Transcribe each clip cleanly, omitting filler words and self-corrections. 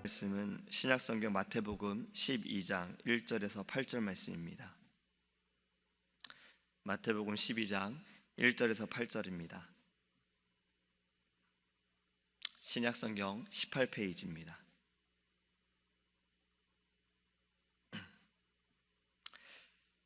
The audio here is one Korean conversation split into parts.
말씀은 신약성경 마태복음 12장 1절에서 8절 말씀입니다. 마태복음 12장 1절에서 8절입니다. 신약성경 18페이지입니다.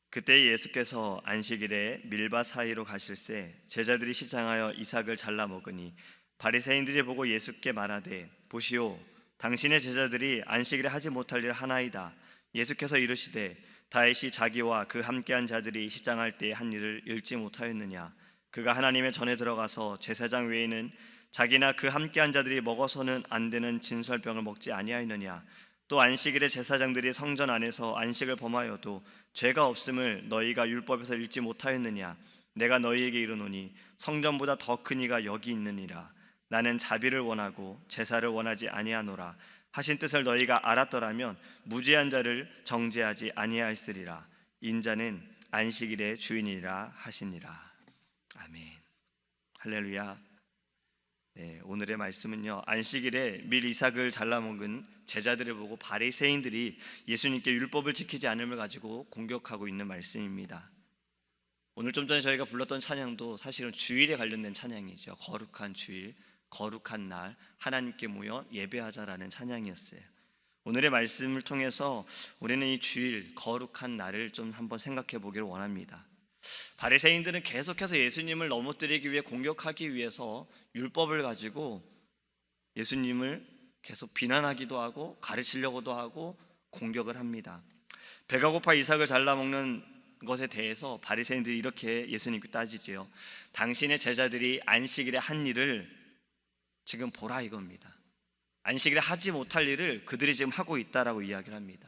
그때 예수께서 안식일에 밀밭 사이로 가실새 제자들이 시장하여 이삭을 잘라 먹으니 바리새인들이 보고 예수께 말하되 보시오, 당신의 제자들이 안식일에 하지 못할 일 하나이다. 예수께서 이르시되 다윗이 자기와 그 함께한 자들이 시장할 때에 한 일을 읽지 못하였느냐? 그가 하나님의 전에 들어가서 제사장 외에는 자기나 그 함께한 자들이 먹어서는 안 되는 진설병을 먹지 아니하였느냐? 또 안식일에 제사장들이 성전 안에서 안식을 범하여도 죄가 없음을 너희가 율법에서 읽지 못하였느냐? 내가 너희에게 이르노니 성전보다 더 큰 이가 여기 있느니라. 나는 자비를 원하고 제사를 원하지 아니하노라 하신 뜻을 너희가 알았더라면 무죄한 자를 정죄하지 아니하였으리라. 인자는 안식일의 주인이라 하시니라. 아멘. 할렐루야. 네, 오늘의 말씀은요, 안식일에 밀 이삭을 잘라먹은 제자들을 보고 바리새인들이 예수님께 율법을 지키지 않음을 가지고 공격하고 있는 말씀입니다. 오늘 좀 전에 저희가 불렀던 찬양도 사실은 주일에 관련된 찬양이죠. 거룩한 주일, 거룩한 날, 하나님께 모여 예배하자라는 찬양이었어요. 오늘의 말씀을 통해서 우리는 이 주일, 거룩한 날을 좀 한번 생각해 보기를 원합니다. 바리새인들은 계속해서 예수님을 넘어뜨리기 위해, 공격하기 위해서 율법을 가지고 예수님을 계속 비난하기도 하고 가르치려고도 하고 공격을 합니다. 배가 고파 이삭을 잘라먹는 것에 대해서 바리새인들이 이렇게 예수님께 따지지요. 당신의 제자들이 안식일에 한 일을 지금 보라 이겁니다. 안식일에 하지 못할 일을 그들이 지금 하고 있다라고 이야기를 합니다.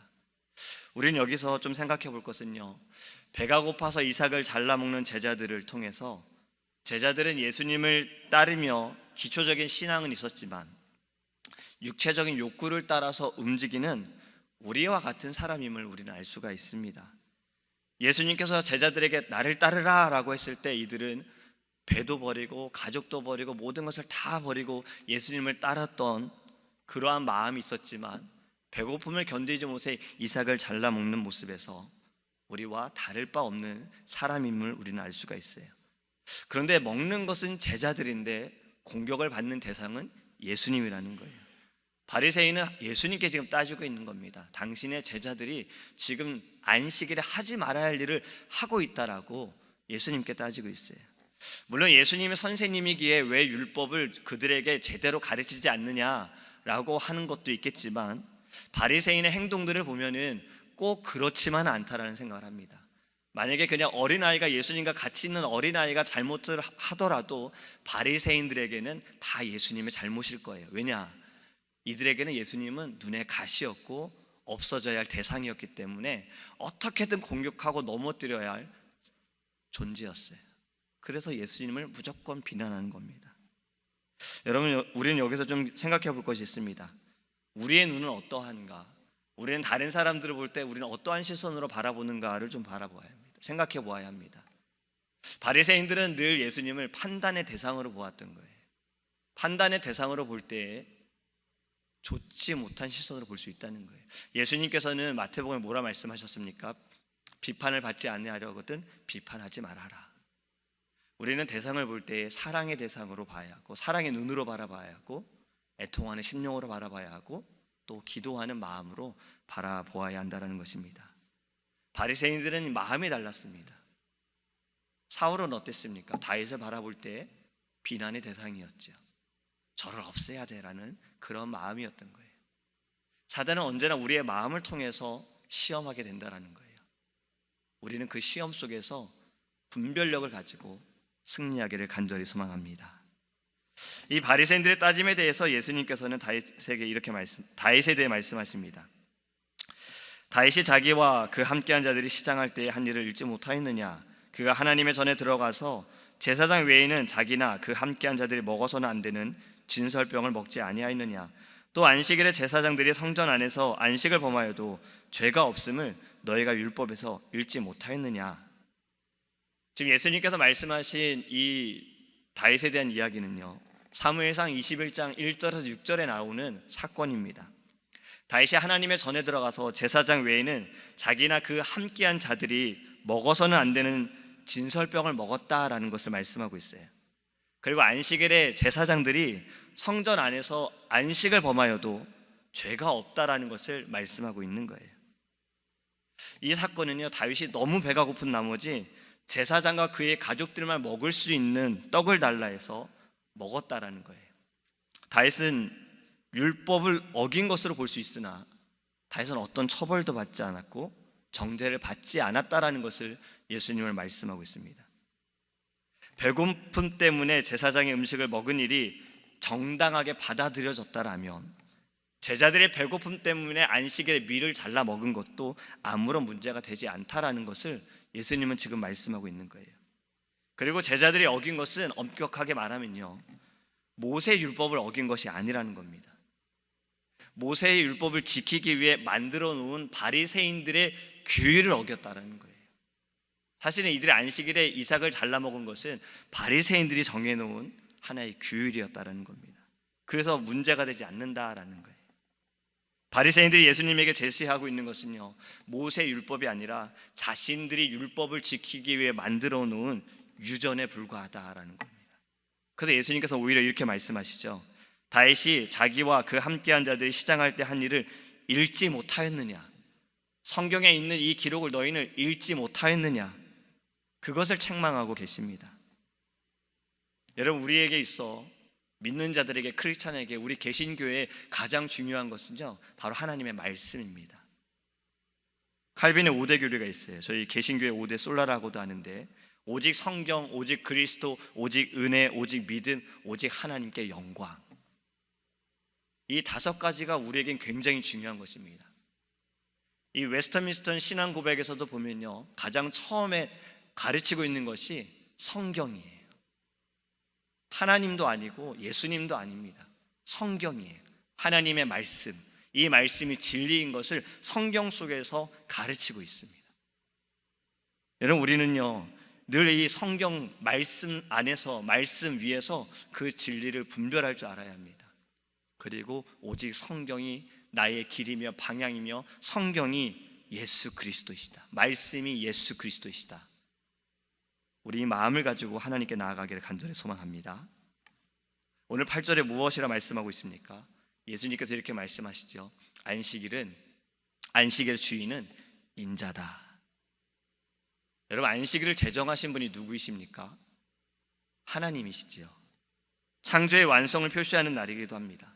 우리는 여기서 좀 생각해 볼 것은요, 배가 고파서 이삭을 잘라먹는 제자들을 통해서 제자들은 예수님을 따르며 기초적인 신앙은 있었지만 육체적인 욕구를 따라서 움직이는 우리와 같은 사람임을 우리는 알 수가 있습니다. 예수님께서 제자들에게 나를 따르라 라고 했을 때 이들은 배도 버리고 가족도 버리고 모든 것을 다 버리고 예수님을 따랐던 그러한 마음이 있었지만 배고픔을 견디지 못해 이삭을 잘라먹는 모습에서 우리와 다를 바 없는 사람임을 우리는 알 수가 있어요. 그런데 먹는 것은 제자들인데 공격을 받는 대상은 예수님이라는 거예요. 바리새인은 예수님께 지금 따지고 있는 겁니다. 당신의 제자들이 지금 안식일에 하지 말아야 할 일을 하고 있다라고 예수님께 따지고 있어요. 물론 예수님이 선생님이기에 왜 율법을 그들에게 제대로 가르치지 않느냐라고 하는 것도 있겠지만 바리새인의 행동들을 보면은 꼭 그렇지만 않다라는 생각을 합니다. 만약에 그냥 어린아이가 예수님과 같이 있는 어린아이가 잘못을 하더라도 바리새인들에게는 다 예수님의 잘못일 거예요. 왜냐? 이들에게는 예수님은 눈에 가시였고 없어져야 할 대상이었기 때문에 어떻게든 공격하고 넘어뜨려야 할 존재였어요. 그래서 예수님을 무조건 비난하는 겁니다. 여러분, 우리는 여기서 좀 생각해 볼 것이 있습니다. 우리의 눈은 어떠한가? 우리는 다른 사람들을 볼 때 우리는 어떠한 시선으로 바라보는가를 좀 바라보아야 합니다. 생각해 보아야 합니다. 바리새인들은 늘 예수님을 판단의 대상으로 보았던 거예요. 판단의 대상으로 볼 때 좋지 못한 시선으로 볼 수 있다는 거예요. 예수님께서는 마태복음에 뭐라 말씀하셨습니까? 비판을 받지 아니하려거든 비판하지 말아라. 우리는 대상을 볼 때 사랑의 대상으로 봐야 하고 사랑의 눈으로 바라봐야 하고 애통하는 심령으로 바라봐야 하고 또 기도하는 마음으로 바라보아야 한다는 것입니다. 바리새인들은 마음이 달랐습니다. 사울은 어땠습니까? 다윗을 바라볼 때 비난의 대상이었죠. 저를 없애야 돼라는 그런 마음이었던 거예요. 사단은 언제나 우리의 마음을 통해서 시험하게 된다는 거예요. 우리는 그 시험 속에서 분별력을 가지고 승리하기를 간절히 소망합니다. 이 바리새인들의 따짐에 대해서 예수님께서는 다윗에 대해 말씀하십니다. 다윗이 자기와 그 함께한 자들이 시장할 때에 한 일을 읽지 못하였느냐? 그가 하나님의 전에 들어가서 제사장 외에는 자기나 그 함께한 자들이 먹어서는 안 되는 진설병을 먹지 아니하였느냐? 또 안식일에 제사장들이 성전 안에서 안식을 범하여도 죄가 없음을 너희가 율법에서 읽지 못하였느냐? 지금 예수님께서 말씀하신 이 다윗에 대한 이야기는요, 사무엘상 21장 1절에서 6절에 나오는 사건입니다. 다윗이 하나님의 전에 들어가서 제사장 외에는 자기나 그 함께한 자들이 먹어서는 안 되는 진설병을 먹었다라는 것을 말씀하고 있어요. 그리고 안식일에 제사장들이 성전 안에서 안식을 범하여도 죄가 없다라는 것을 말씀하고 있는 거예요. 이 사건은요, 다윗이 너무 배가 고픈 나머지 제사장과 그의 가족들만 먹을 수 있는 떡을 달라 해서 먹었다라는 거예요. 다윗은 율법을 어긴 것으로 볼 수 있으나 다윗은 어떤 처벌도 받지 않았고 정죄를 받지 않았다라는 것을 예수님을 말씀하고 있습니다. 배고픔 때문에 제사장의 음식을 먹은 일이 정당하게 받아들여졌다라면 제자들의 배고픔 때문에 안식일에 밀을 잘라 먹은 것도 아무런 문제가 되지 않다라는 것을 예수님은 지금 말씀하고 있는 거예요. 그리고 제자들이 어긴 것은 엄격하게 말하면요, 모세의 율법을 어긴 것이 아니라는 겁니다. 모세의 율법을 지키기 위해 만들어 놓은 바리새인들의 규율을 어겼다라는 거예요. 사실은 이들의 안식일에 이삭을 잘라 먹은 것은 바리새인들이 정해놓은 하나의 규율이었다라는 겁니다. 그래서 문제가 되지 않는다라는 거예요. 바리새인들이 예수님에게 제시하고 있는 것은요, 모세 율법이 아니라 자신들이 율법을 지키기 위해 만들어 놓은 유전에 불과하다라는 겁니다. 그래서 예수님께서 오히려 이렇게 말씀하시죠. 다윗이 자기와 그 함께한 자들이 시장할 때 한 일을 읽지 못하였느냐? 성경에 있는 이 기록을 너희는 읽지 못하였느냐? 그것을 책망하고 계십니다. 여러분, 우리에게 있어 믿는 자들에게, 크리스찬에게, 우리 개신교회의 가장 중요한 것은요, 바로 하나님의 말씀입니다. 칼빈의 5대 교리가 있어요. 저희 개신교회 5대 솔라라고도 하는데, 오직 성경, 오직 그리스도, 오직 은혜, 오직 믿음, 오직 하나님께 영광. 이 5가지가 우리에겐 굉장히 중요한 것입니다. 이 웨스터민스터 신앙 고백에서도 보면요, 가장 처음에 가르치고 있는 것이 성경이에요. 하나님도 아니고 예수님도 아닙니다. 성경이에요. 하나님의 말씀, 이 말씀이 진리인 것을 성경 속에서 가르치고 있습니다. 여러분, 우리는요, 늘 이 성경 말씀 안에서, 말씀 위에서 그 진리를 분별할 줄 알아야 합니다. 그리고 오직 성경이 나의 길이며 방향이며 성경이 예수 그리스도이시다. 말씀이 예수 그리스도이시다. 우리 마음을 가지고 하나님께 나아가기를 간절히 소망합니다. 오늘 8절에 무엇이라 말씀하고 있습니까? 예수님께서 이렇게 말씀하시죠. 안식일의 주인은 인자다. 여러분, 안식일을 제정하신 분이 누구이십니까? 하나님이시지요. 창조의 완성을 표시하는 날이기도 합니다.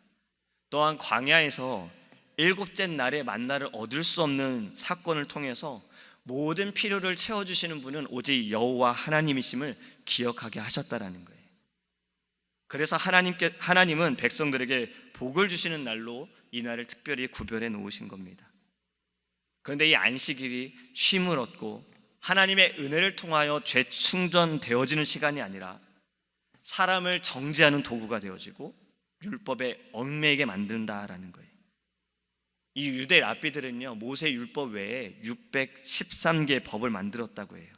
또한 광야에서 7째 날에 만나를 얻을 수 없는 사건을 통해서 모든 필요를 채워주시는 분은 오직 여호와 하나님이심을 기억하게 하셨다라는 거예요. 그래서 하나님은 백성들에게 복을 주시는 날로 이 날을 특별히 구별해 놓으신 겁니다. 그런데 이 안식일이 쉼을 얻고 하나님의 은혜를 통하여 재충전되어지는 시간이 아니라 사람을 정죄하는 도구가 되어지고 율법에 얽매이게 만든다라는 거예요. 이 유대 랍비들은요, 모세 율법 외에 613개의 법을 만들었다고 해요.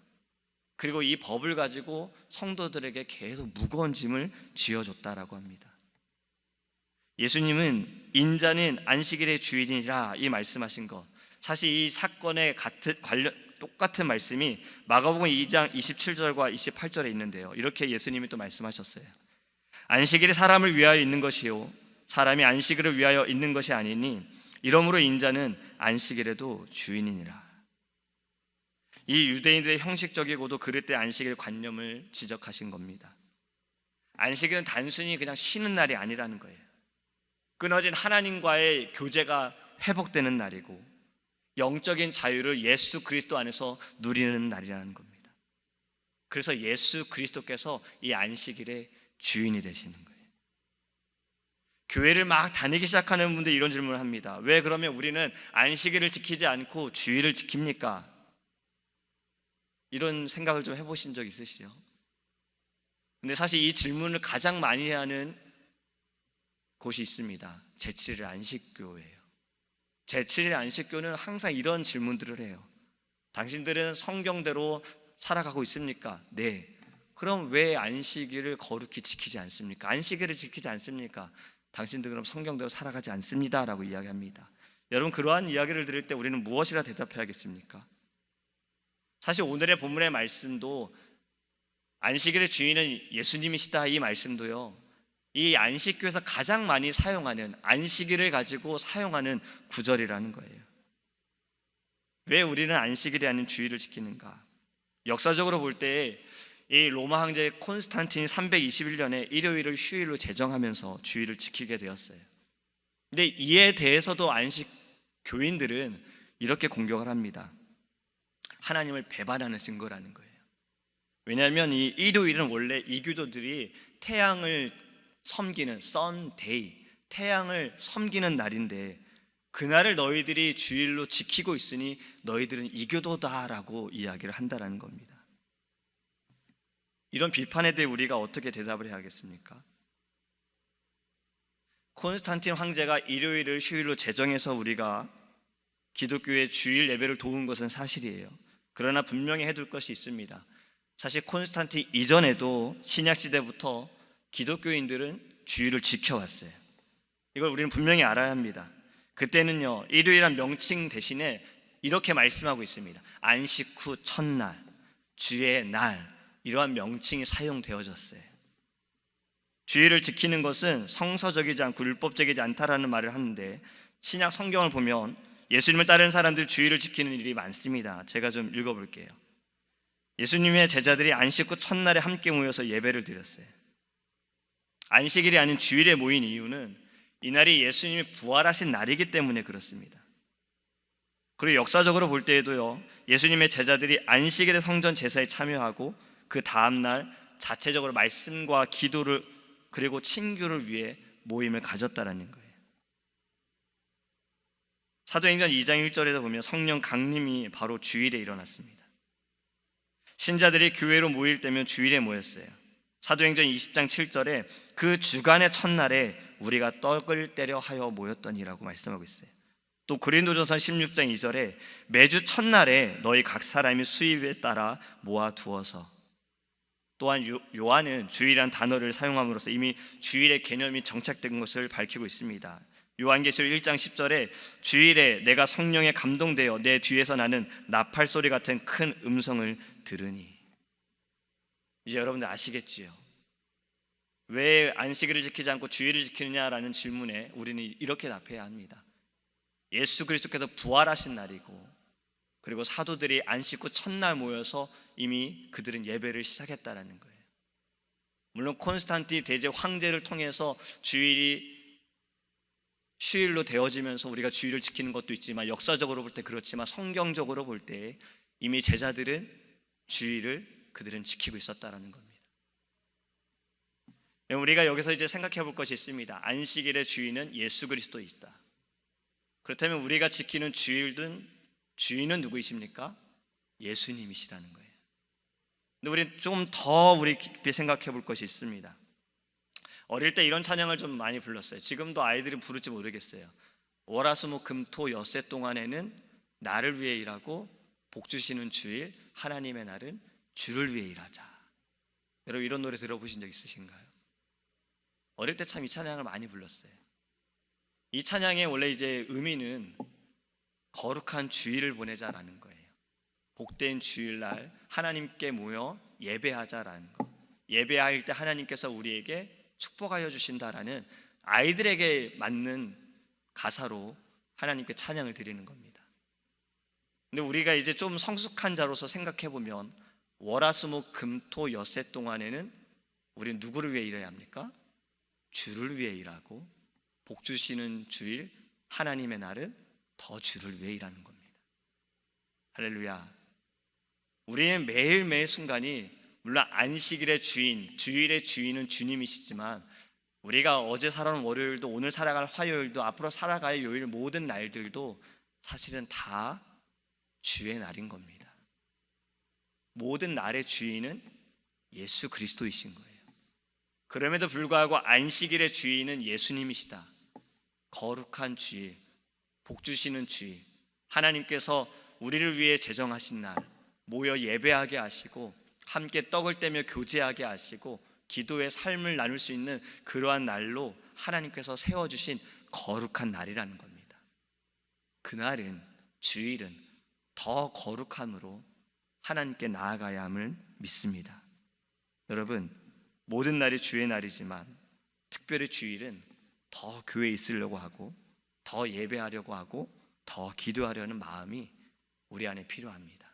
그리고 이 법을 가지고 성도들에게 계속 무거운 짐을 쥐어줬다라고 합니다. 예수님은 인자는 안식일의 주인이라 이 말씀하신 것, 사실 이 사건에 똑같은 말씀이 마가복음 2장 27절과 28절에 있는데요, 이렇게 예수님이 또 말씀하셨어요. 안식일이 사람을 위하여 있는 것이요 사람이 안식일을 위하여 있는 것이 아니니 이러므로 인자는 안식일에도 주인이니라. 이 유대인들의 형식적이고도 그릇된 안식일 관념을 지적하신 겁니다. 안식일은 단순히 그냥 쉬는 날이 아니라는 거예요. 끊어진 하나님과의 교제가 회복되는 날이고 영적인 자유를 예수 그리스도 안에서 누리는 날이라는 겁니다. 그래서 예수 그리스도께서 이 안식일의 주인이 되시는 거예요. 교회를 막 다니기 시작하는 분들이 이런 질문을 합니다. 왜 그러면 우리는 안식일을 지키지 않고 주일을 지킵니까? 이런 생각을 좀 해보신 적 있으시죠? 근데 사실 이 질문을 가장 많이 하는 곳이 있습니다. 제7일 안식교회예요. 제7일 안식교는 항상 이런 질문들을 해요. 당신들은 성경대로 살아가고 있습니까? 네. 그럼 왜 안식일을 거룩히 지키지 않습니까? 안식일을 지키지 않습니까? 당신들 그럼 성경대로 살아가지 않습니다 라고 이야기합니다. 여러분, 그러한 이야기를 들을 때 우리는 무엇이라 대답해야겠습니까? 사실 오늘의 본문의 말씀도 안식일의 주인은 예수님이시다, 이 말씀도요, 이 안식교에서 가장 많이 사용하는, 안식일을 가지고 사용하는 구절이라는 거예요. 왜 우리는 안식일이 아닌 주일을 지키는가? 역사적으로 볼 때 이 로마 황제 콘스탄틴이 321년에 일요일을 휴일로 제정하면서 주일을 지키게 되었어요. 근데 이에 대해서도 안식 교인들은 이렇게 공격을 합니다. 하나님을 배반하는 증거라는 거예요. 왜냐하면 이 일요일은 원래 이교도들이 태양을 섬기는 선데이, 태양을 섬기는 날인데 그날을 너희들이 주일로 지키고 있으니 너희들은 이교도다라고 이야기를 한다라는 겁니다. 이런 비판에 대해 우리가 어떻게 대답을 해야겠습니까? 콘스탄틴 황제가 일요일을 휴일로 제정해서 우리가 기독교의 주일 예배를 도운 것은 사실이에요. 그러나 분명히 해둘 것이 있습니다. 사실 콘스탄틴 이전에도 신약시대부터 기독교인들은 주일을 지켜왔어요. 이걸 우리는 분명히 알아야 합니다. 그때는요, 일요일이란 명칭 대신에 이렇게 말씀하고 있습니다. 안식 후 첫날, 주의 날, 이러한 명칭이 사용되어졌어요. 주일을 지키는 것은 성서적이지 않고 율법적이지 않다라는 말을 하는데, 신약 성경을 보면 예수님을 따르는 사람들 주일을 지키는 일이 많습니다. 제가 좀 읽어볼게요. 예수님의 제자들이 안식 후 첫날에 함께 모여서 예배를 드렸어요. 안식일이 아닌 주일에 모인 이유는 이날이 예수님이 부활하신 날이기 때문에 그렇습니다. 그리고 역사적으로 볼 때에도요, 예수님의 제자들이 안식일의 성전 제사에 참여하고 그 다음날 자체적으로 말씀과 기도를 그리고 친교를 위해 모임을 가졌다라는 거예요. 사도행전 2장 1절에서 보면 성령 강림이 바로 주일에 일어났습니다. 신자들이 교회로 모일 때면 주일에 모였어요. 사도행전 20장 7절에 그 주간의 첫날에 우리가 떡을 떼려 하여 모였더니라고 말씀하고 있어요. 또 고린도전서 16장 2절에 매주 첫날에 너희 각 사람이 수입에 따라 모아두어서, 또한 요한은 주일이란 단어를 사용함으로써 이미 주일의 개념이 정착된 것을 밝히고 있습니다. 요한계시록 1장 10절에 주일에 내가 성령에 감동되어 내 뒤에서 나는 나팔 소리 같은 큰 음성을 들으니. 이제 여러분들 아시겠지요? 왜 안식일을 지키지 않고 주일을 지키느냐라는 질문에 우리는 이렇게 답해야 합니다. 예수 그리스도께서 부활하신 날이고, 그리고 사도들이 안식 후 첫날 모여서 이미 그들은 예배를 시작했다라는 거예요. 물론 콘스탄틴 대제 황제를 통해서 주일이 휴일로 되어지면서 우리가 주일을 지키는 것도 있지만, 역사적으로 볼 때 그렇지만 성경적으로 볼 때 이미 제자들은 주일을 그들은 지키고 있었다라는 겁니다. 우리가 여기서 이제 생각해 볼 것이 있습니다. 안식일의 주인은 예수 그리스도이시다. 그렇다면 우리가 지키는 주인은 누구이십니까? 예수님이시라는 거예요. 근데 우리 조금 더 우리 깊이 생각해 볼 것이 있습니다. 어릴 때 이런 찬양을 좀 많이 불렀어요. 지금도 아이들은 부를지 모르겠어요. 월화수목금토 엿새 동안에는 나를 위해 일하고 복 주시는 주일 하나님의 날은 주를 위해 일하자. 여러분 이런 노래 들어보신 적 있으신가요? 어릴 때 참 이 찬양을 많이 불렀어요. 이 찬양의 원래 이제 의미는 거룩한 주일을 보내자라는 거예요. 복된 주일날 하나님께 모여 예배하자라는 거. 예배할 때 하나님께서 우리에게 축복하여 주신다라는 아이들에게 맞는 가사로 하나님께 찬양을 드리는 겁니다. 근데 우리가 이제 좀 성숙한 자로서 생각해 보면 월화수목금토 엿새 동안에는 우리는 누구를 위해 일해야 합니까? 주를 위해 일하고, 복 주시는 주일 하나님의 날은 더 주를 위해 일하는 겁니다. 할렐루야. 우리는 매일매일 순간이, 물론 안식일의 주인, 주일의 주인은 주님이시지만 우리가 어제 살아온 월요일도, 오늘 살아갈 화요일도, 앞으로 살아갈 요일, 모든 날들도 사실은 다 주의 날인 겁니다. 모든 날의 주인은 예수 그리스도이신 거예요. 그럼에도 불구하고 안식일의 주인은 예수님이시다. 거룩한 주일, 복 주시는 주일, 하나님께서 우리를 위해 제정하신 날, 모여 예배하게 하시고 함께 떡을 떼며 교제하게 하시고 기도의 삶을 나눌 수 있는 그러한 날로 하나님께서 세워주신 거룩한 날이라는 겁니다. 그날은, 주일은 더 거룩함으로 하나님께 나아가야 함을 믿습니다. 여러분, 모든 날이 주의 날이지만 특별히 주일은 더 교회에 있으려고 하고, 더 예배하려고 하고, 더 기도하려는 마음이 우리 안에 필요합니다.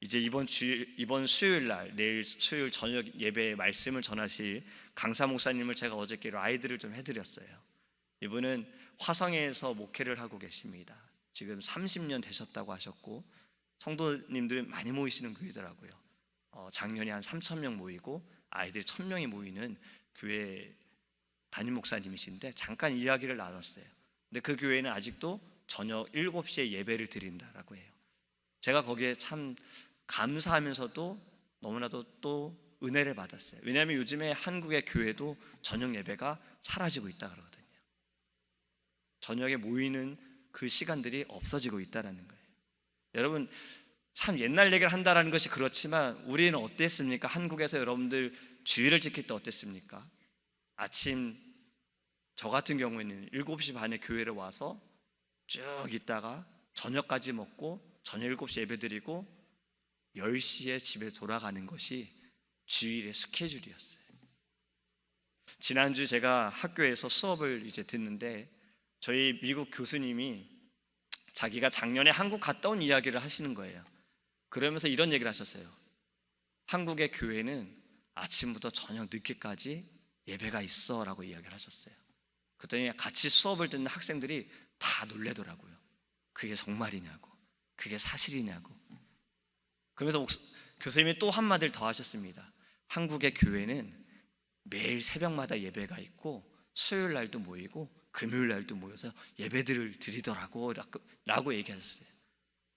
이제 이번 수요일 날, 내일 수요일 저녁 예배의 말씀을 전하실 강사 목사님을 제가 어저께 라이드를 좀 해드렸어요. 이분은 화성에서 목회를 하고 계십니다. 지금 30년 되셨다고 하셨고, 성도님들이 많이 모이시는 교회더라고요. 작년에 한 3,000명 모이고 아이들이 1,000명이 모이는 교회 담임 목사님이신데 잠깐 이야기를 나눴어요. 근데 그 교회는 아직도 저녁 7시에 예배를 드린다라고 해요. 제가 거기에 참 감사하면서도 너무나도 또 은혜를 받았어요. 왜냐하면 요즘에 한국의 교회도 저녁 예배가 사라지고 있다 그러거든요. 저녁에 모이는 그 시간들이 없어지고 있다는 거예요. 여러분, 참 옛날 얘기를 한다는 것이 그렇지만 우리는 어땠습니까? 한국에서 여러분들 주일을 지킬 때 어땠습니까? 아침, 저 같은 경우에는 7시 반에 교회를 와서 쭉 있다가 저녁까지 먹고 저녁 7시 예배 드리고 10시에 집에 돌아가는 것이 주일의 스케줄이었어요. 지난주 제가 학교에서 수업을 이제 듣는데 저희 미국 교수님이 자기가 작년에 한국 갔다 온 이야기를 하시는 거예요. 그러면서 이런 얘기를 하셨어요. 한국의 교회는 아침부터 저녁 늦게까지 예배가 있어 라고 이야기를 하셨어요. 그랬더니 같이 수업을 듣는 학생들이 다 놀래더라고요. 그게 정말이냐고, 그게 사실이냐고. 그러면서 교수님이 또 한마디를 더 하셨습니다. 한국의 교회는 매일 새벽마다 예배가 있고 수요일 날도 모이고 금요일 날도 모여서 예배들을 드리더라고 라고 얘기하셨어요.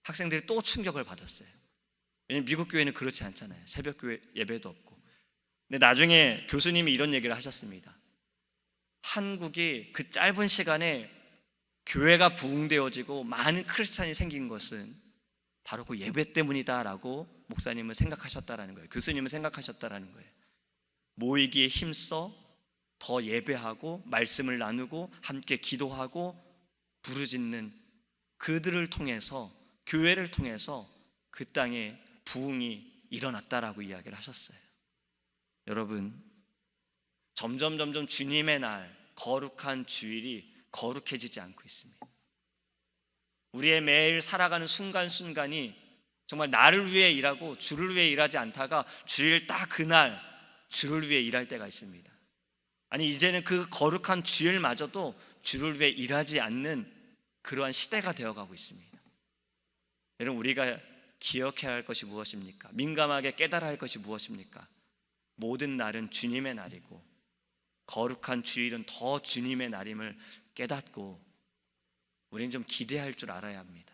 학생들이 또 충격을 받았어요. 왜냐하면 미국 교회는 그렇지 않잖아요. 새벽 교회 예배도 없고. 근데 나중에 교수님이 이런 얘기를 하셨습니다. 한국이 그 짧은 시간에 교회가 부흥되어지고 많은 크리스찬이 생긴 것은 바로 그 예배 때문이다라고 목사님은 생각하셨다라는 거예요. 교수님은 생각하셨다라는 거예요. 모이기에 힘써 더 예배하고 말씀을 나누고 함께 기도하고 부르짖는 그들을 통해서, 교회를 통해서 그 땅에 부흥이 일어났다라고 이야기를 하셨어요. 여러분, 점점 주님의 날, 거룩한 주일이 거룩해지지 않고 있습니다. 우리의 매일 살아가는 순간순간이 정말 나를 위해 일하고 주를 위해 일하지 않다가 주일 딱 그날 주를 위해 일할 때가 있습니다. 아니, 이제는 그 거룩한 주일마저도 주를 위해 일하지 않는 그러한 시대가 되어가고 있습니다. 여러분, 우리가 기억해야 할 것이 무엇입니까? 민감하게 깨달아야 할 것이 무엇입니까? 모든 날은 주님의 날이고 거룩한 주일은 더 주님의 날임을 깨닫고 우리는 좀 기대할 줄 알아야 합니다.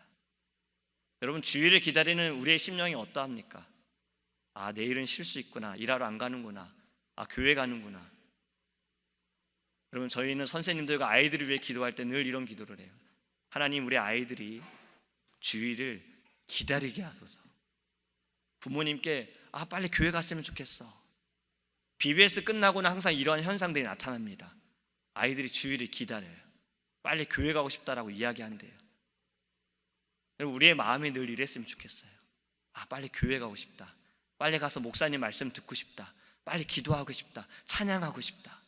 여러분, 주일을 기다리는 우리의 심령이 어떠합니까? 아, 내일은 쉴 수 있구나, 일하러 안 가는구나, 아, 교회 가는구나. 여러분, 저희는 선생님들과 아이들을 위해 기도할 때 늘 이런 기도를 해요. 하나님, 우리 아이들이 주일을 기다리게 하소서. 부모님께 빨리 교회 갔으면 좋겠어. BBS 끝나고는 항상 이러한 현상들이 나타납니다. 아이들이 주일을 기다려요. 빨리 교회 가고 싶다라고 이야기한대요. 우리의 마음이 늘 이랬으면 좋겠어요. 빨리 교회 가고 싶다, 빨리 가서 목사님 말씀 듣고 싶다, 빨리 기도하고 싶다, 찬양하고 싶다.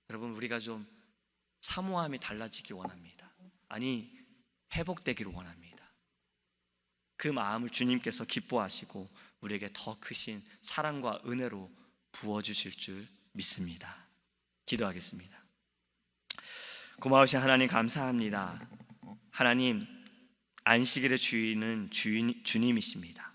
여러분, 우리가 좀 사모함이 달라지기 원합니다. 아니, 회복되기를 원합니다. 그 마음을 주님께서 기뻐하시고 우리에게 더 크신 사랑과 은혜로 부어주실 줄 믿습니다. 기도하겠습니다. 고마우신 하나님, 감사합니다. 하나님, 안식일의 주인은 주님이십니다.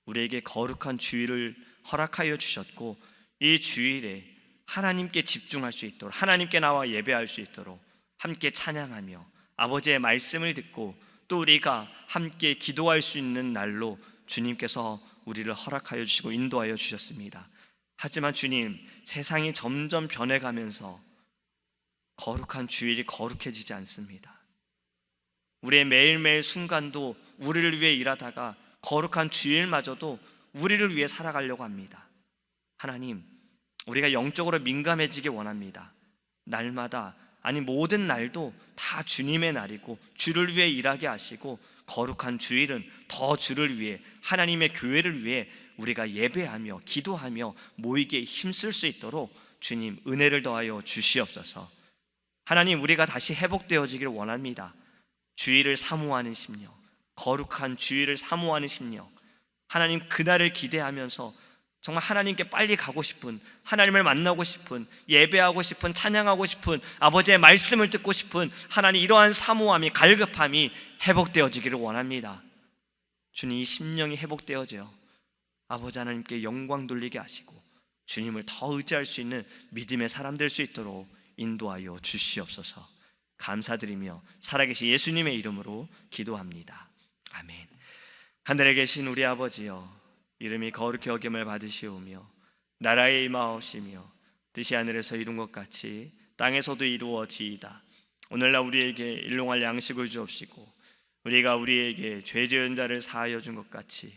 우리에게 거룩한 주일을 허락하여 주셨고 이 주일에 하나님께 집중할 수 있도록, 하나님께 나와 예배할 수 있도록 함께 찬양하며 아버지의 말씀을 듣고 또 우리가 함께 기도할 수 있는 날로 주님께서 우리를 허락하여 주시고 인도하여 주셨습니다. 하지만 주님, 세상이 점점 변해가면서 거룩한 주일이 거룩해지지 않습니다. 우리의 매일매일 순간도 우리를 위해 일하다가 거룩한 주일마저도 우리를 위해 살아가려고 합니다. 하나님, 우리가 영적으로 민감해지기 원합니다. 날마다 아니 모든 날도 다 주님의 날이고 주를 위해 일하게 하시고 거룩한 주일은 더 주를 위해 하나님의 교회를 위해 우리가 예배하며 기도하며 모이기에 힘쓸 수 있도록 주님 은혜를 더하여 주시옵소서. 하나님, 우리가 다시 회복되어지기를 원합니다. 주일을 사모하는 심령, 거룩한 주일을 사모하는 심령, 하나님 그날을 기대하면서 정말 하나님께 빨리 가고 싶은, 하나님을 만나고 싶은, 예배하고 싶은, 찬양하고 싶은, 아버지의 말씀을 듣고 싶은 하나님, 이러한 사모함이, 갈급함이 회복되어지기를 원합니다. 주님, 이 심령이 회복되어져 아버지 하나님께 영광 돌리게 하시고 주님을 더 의지할 수 있는 믿음의 사람 될 수 있도록 인도하여 주시옵소서. 감사드리며 살아계신 예수님의 이름으로 기도합니다. 아멘. 하늘에 계신 우리 아버지여, 이름이 거룩히 여김을 받으시오며 나라에 임하옵시며 뜻이 하늘에서 이룬 것 같이 땅에서도 이루어지이다. 오늘날 우리에게 일용할 양식을 주옵시고 우리가 우리에게 죄 지은 자를 사하여 준 것 같이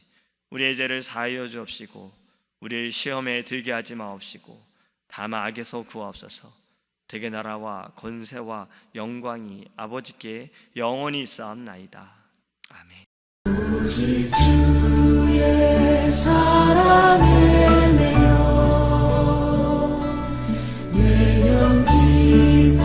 우리의 죄를 사하여 주옵시고 우리를 시험에 들게 하지 마옵시고 다만 악에서 구하옵소서. 대개 나라와 권세와 영광이 아버지께 영원히 있사옵나이다. 아멘. 오직 주의 사랑에 매여 내 영 기뻐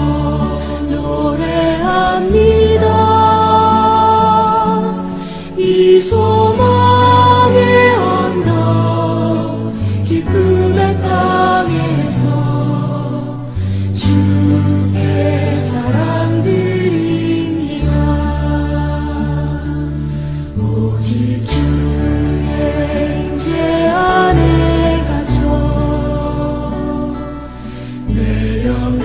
노래합니다. 이 소망의 언덕 기쁨의 땅에서 주께 사랑드립니다. 오직 주의 임재 안에 갇혀 내 영